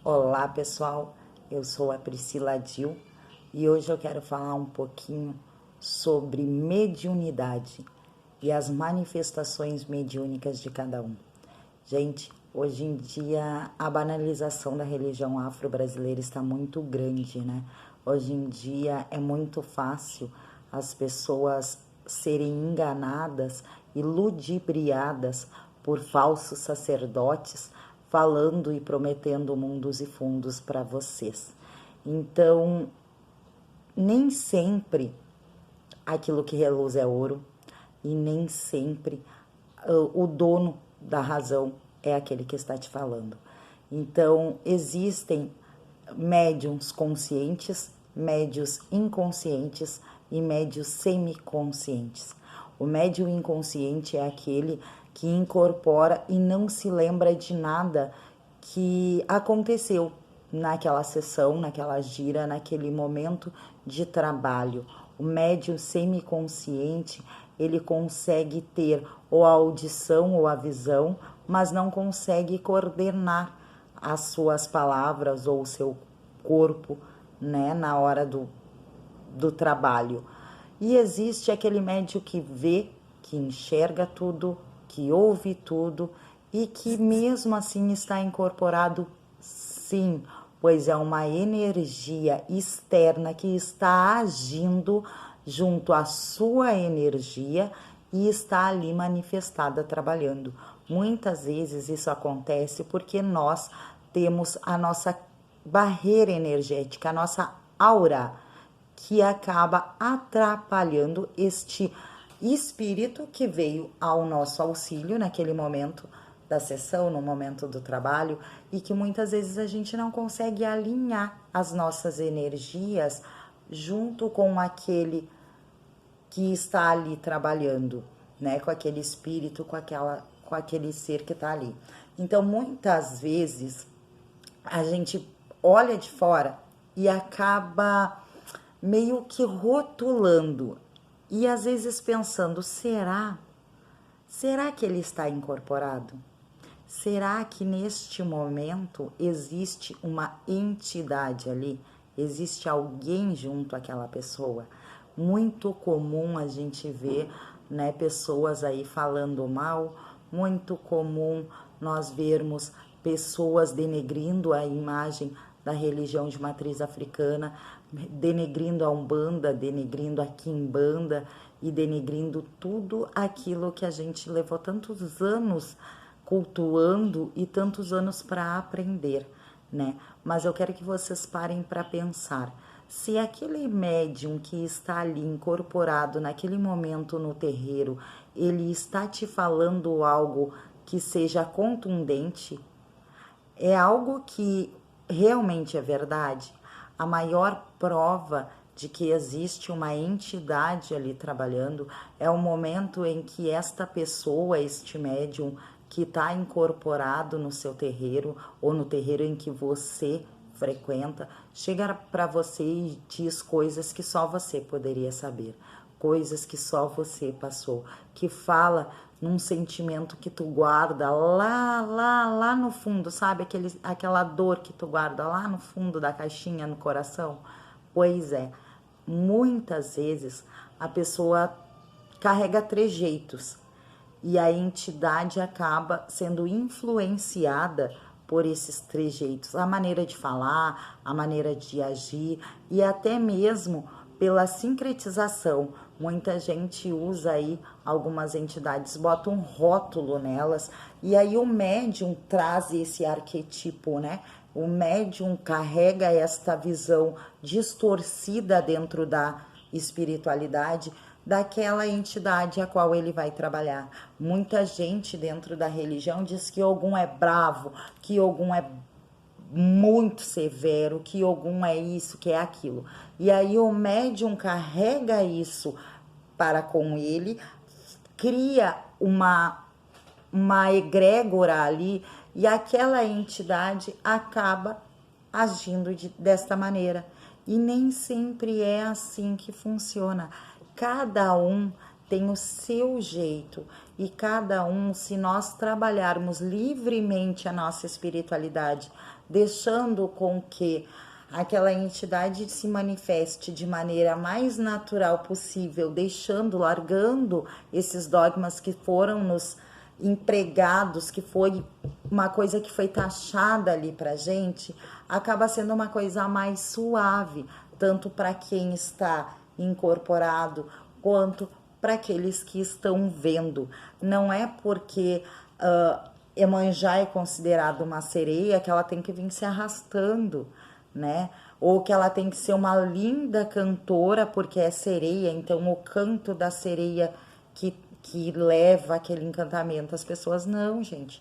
Olá pessoal, eu sou a Priscila Dil e hoje eu quero falar um pouquinho sobre mediunidade e as manifestações mediúnicas de cada um. Gente, hoje em dia a banalização da religião afro-brasileira está muito grande, né? Hoje em dia é muito fácil as pessoas serem enganadas e ludibriadas por falsos sacerdotes falando e prometendo mundos e fundos para vocês. Então, nem sempre aquilo que reluz é ouro e nem sempre o dono da razão é aquele que está te falando. Então, existem médiums conscientes, médios inconscientes e médios semiconscientes. O médium inconsciente é aquele que incorpora e não se lembra de nada que aconteceu naquela sessão, naquela gira, naquele momento de trabalho. O médium semiconsciente, ele consegue ter ou a audição ou a visão, mas não consegue coordenar as suas palavras ou o seu corpo, né, na hora do trabalho. E existe aquele médium que vê, que enxerga tudo, que ouve tudo e que mesmo assim está incorporado, sim, pois é uma energia externa que está agindo junto à sua energia e está ali manifestada trabalhando. Muitas vezes isso acontece porque nós temos a nossa barreira energética, a nossa aura, que acaba atrapalhando este espírito que veio ao nosso auxílio naquele momento da sessão, no momento do trabalho, e que muitas vezes a gente não consegue alinhar as nossas energias junto com aquele que está ali trabalhando, né, com aquele espírito, com aquele ser que está ali. Então, muitas vezes a gente olha de fora e acaba meio que rotulando e às vezes pensando, será que ele está incorporado? Será que neste momento existe uma entidade ali? Existe alguém junto àquela pessoa? Muito comum a gente ver, né, pessoas aí falando mal, muito comum nós vermos pessoas denegrindo a imagem da religião de matriz africana, denegrindo a Umbanda, denegrindo a Quimbanda e denegrindo tudo aquilo que a gente levou tantos anos cultuando e tantos anos para aprender, né? Mas eu quero que vocês parem para pensar. Se aquele médium que está ali incorporado naquele momento no terreiro, ele está te falando algo que seja contundente, é algo que realmente é verdade, a maior prova de que existe uma entidade ali trabalhando é o momento em que esta pessoa, este médium que está incorporado no seu terreiro ou no terreiro em que você frequenta, chega para você e diz coisas que só você poderia saber, coisas que só você passou, que fala num sentimento que tu guarda lá no fundo, sabe? Aquela dor que tu guarda lá no fundo da caixinha no coração. Pois é, muitas vezes a pessoa carrega trejeitos e a entidade acaba sendo influenciada por esses trejeitos, a maneira de falar, a maneira de agir e até mesmo pela sincretização. Muita gente usa aí, algumas entidades botam um rótulo nelas e aí o médium traz esse arquetipo, né? O médium carrega esta visão distorcida dentro da espiritualidade daquela entidade a qual ele vai trabalhar. Muita gente dentro da religião diz que Ogum é bravo, que Ogum é muito severo, que Ogum é isso, que é aquilo. E aí o médium carrega isso para com ele, cria uma egrégora ali e aquela entidade acaba agindo desta maneira. E nem sempre é assim que funciona. Cada um tem o seu jeito e cada um, se nós trabalharmos livremente a nossa espiritualidade, deixando com que aquela entidade se manifeste de maneira mais natural possível, largando esses dogmas que foram nos empregados, que foi uma coisa que foi taxada ali pra gente, acaba sendo uma coisa mais suave, tanto para quem está incorporado quanto para aqueles que estão vendo. Não é porque Iemanjá é considerada uma sereia que ela tem que vir se arrastando, né? Ou que ela tem que ser uma linda cantora porque é sereia, então o canto da sereia que leva aquele encantamento. As pessoas não, gente.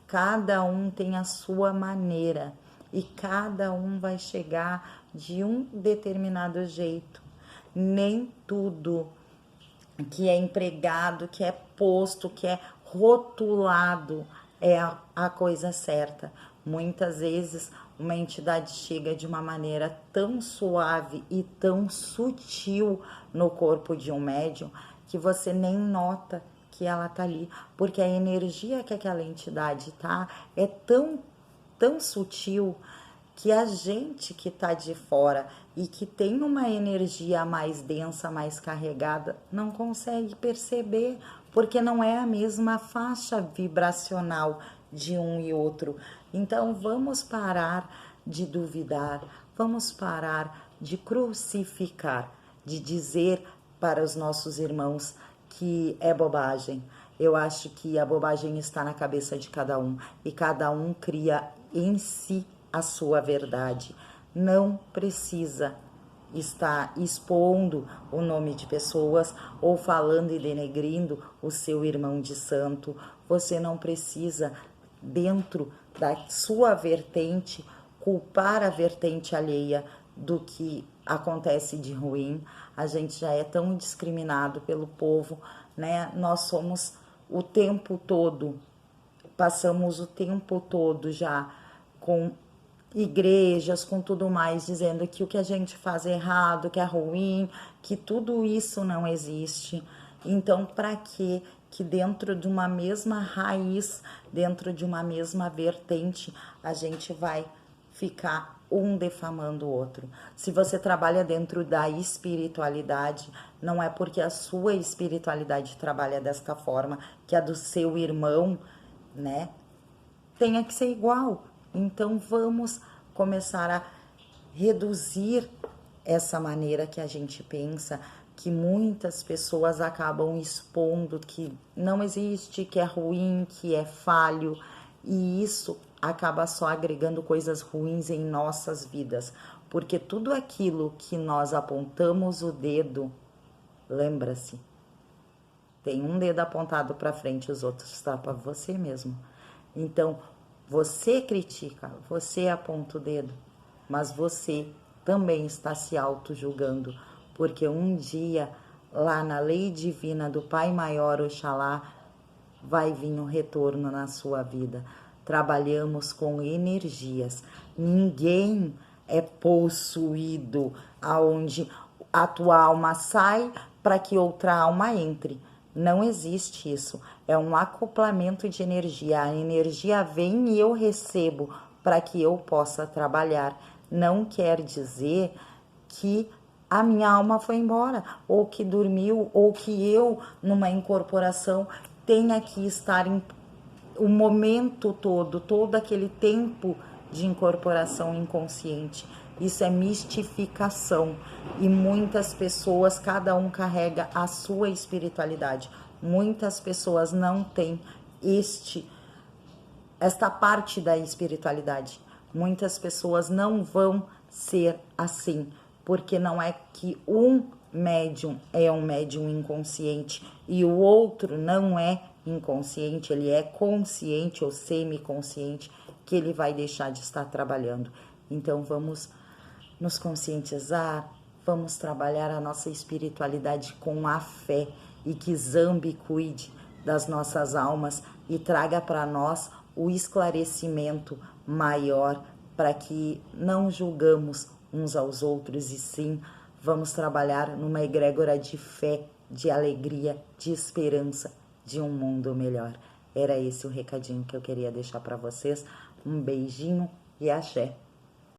Cada um tem a sua maneira e cada um vai chegar de um determinado jeito. Nem tudo que é empregado, que é posto, que é rotulado é a coisa certa. Muitas vezes uma entidade chega de uma maneira tão suave e tão sutil no corpo de um médium que você nem nota que ela tá ali, porque a energia que aquela entidade tá é tão sutil que a gente que tá de fora e que tem uma energia mais densa, mais carregada, não consegue perceber, porque não é a mesma faixa vibracional de um e outro. Então vamos parar de duvidar, vamos parar de crucificar, de dizer para os nossos irmãos que é bobagem. Eu acho que a bobagem está na cabeça de cada um e cada um cria em si a sua verdade. Não precisa estar expondo o nome de pessoas ou falando e denegrindo o seu irmão de santo. Você não precisa, dentro da sua vertente, culpar a vertente alheia do que acontece de ruim. A gente já é tão discriminado pelo povo, né? Nós somos o tempo todo, passamos o tempo todo já com igrejas, com tudo mais, dizendo que o que a gente faz é errado, que é ruim, que tudo isso não existe. Então, para que dentro de uma mesma raiz, dentro de uma mesma vertente, a gente vai ficar um defamando o outro? Se você trabalha dentro da espiritualidade, não é porque a sua espiritualidade trabalha desta forma que a do seu irmão, né, tenha que ser igual. Então vamos começar a reduzir essa maneira que a gente pensa, que muitas pessoas acabam expondo que não existe, que é ruim, que é falho, e isso acaba só agregando coisas ruins em nossas vidas, porque tudo aquilo que nós apontamos o dedo, lembra-se, tem um dedo apontado para frente, os outros está para você mesmo. Então, você critica, você aponta o dedo, mas você também está se auto-julgando, porque um dia, lá na lei divina do Pai Maior Oxalá, vai vir um retorno na sua vida. Trabalhamos com energias. Ninguém é possuído aonde a tua alma sai para que outra alma entre. Não existe isso. É um acoplamento de energia. A energia vem e eu recebo para que eu possa trabalhar. Não quer dizer que a minha alma foi embora, ou que dormiu, ou que eu, numa incorporação, tenha que estar o momento todo aquele tempo de incorporação inconsciente. Isso é mistificação. E muitas pessoas, cada um carrega a sua espiritualidade. Muitas pessoas não têm esta parte da espiritualidade. Muitas pessoas não vão ser assim, porque não é que um médium é um médium inconsciente e o outro não é inconsciente, ele é consciente ou semiconsciente, que ele vai deixar de estar trabalhando. Então vamos nos conscientizar, vamos trabalhar a nossa espiritualidade com a fé e que Zambi cuide das nossas almas e traga para nós o esclarecimento maior para que não julgamos uns aos outros e sim vamos trabalhar numa egrégora de fé, de alegria, de esperança, de um mundo melhor. Era esse o recadinho que eu queria deixar para vocês. Um beijinho e axé.